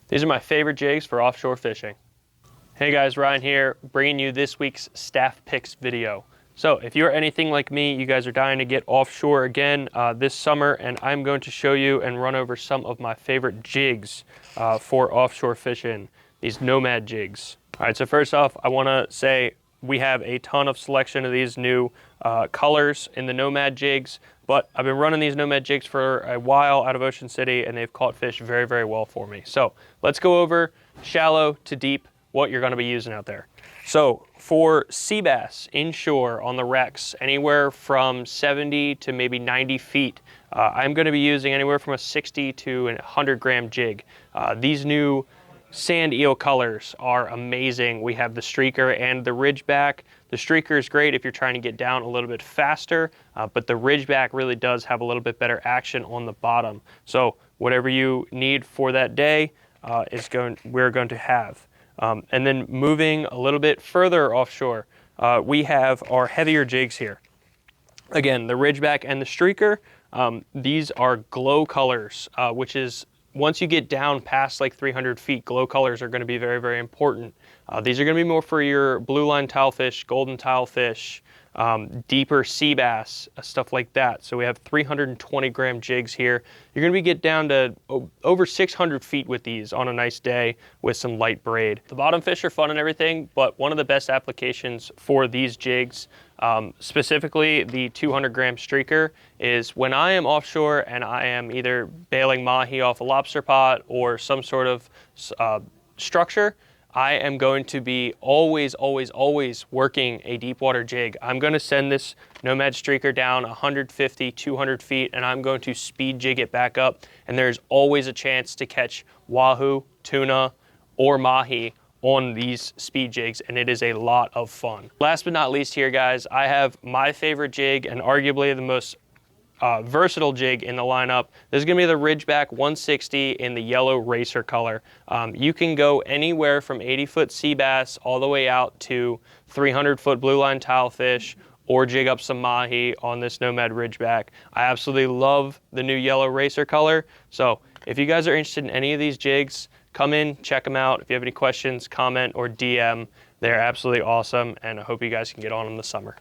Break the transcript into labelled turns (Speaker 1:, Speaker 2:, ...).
Speaker 1: These are my favorite jigs for offshore fishing. Hey guys, Ryan here, bringing you this week's staff picks video. So if you're anything like me, you guys are dying to get offshore again this summer, and I'm going to show you and run over some of my favorite jigs for offshore fishing, these Nomad jigs. All right, so first off, I wanna say we have a ton of selection of these new colors in the Nomad jigs, but I've been running these Nomad jigs for a while out of Ocean City, and they've caught fish very, very well for me. So let's go over shallow to deep, what you're gonna be using out there. So for sea bass inshore on the wrecks, anywhere from 70 to maybe 90 feet, I'm gonna be using anywhere from a 60 to a 100 gram jig. These new sand eel colors are amazing. We have the streaker and the ridgeback. The streaker is great if you're trying to get down a little bit faster, but the ridgeback really does have a little bit better action on the bottom. So whatever you need for that day we're going to have. And then moving a little bit further offshore, we have our heavier jigs here. Again, the ridgeback and the streaker, these are glow colors, which is once you get down past like 300 feet, glow colors are going to be very, very important. These are going to be more for your blue line tilefish, golden tilefish, deeper sea bass, stuff like that. So we have 320 gram jigs here. You're going to get down to over 600 feet with these on a nice day with some light braid. The bottom fish are fun and everything, but one of the best applications for these jigs, specifically the 200 gram streaker, is when I am offshore and I am either bailing mahi off a lobster pot or some sort of structure. I am going to be always working a deep water jig. I'm going to send this Nomad streaker down 150, 200 feet, and I'm going to speed jig it back up. And there's always a chance to catch wahoo, tuna, or mahi on these speed jigs, and it is a lot of fun. Last but not least here, guys, I have my favorite jig and arguably the most versatile jig in the lineup. This is gonna be the Ridgeback 160 in the yellow racer color. You can go anywhere from 80-foot sea bass all the way out to 300-foot blue line tilefish or jig up some mahi on this Nomad Ridgeback. I absolutely love the new yellow racer color. So if you guys are interested in any of these jigs, come in, check them out. If you have any questions, comment or DM. They're absolutely awesome, and I hope you guys can get on them this summer.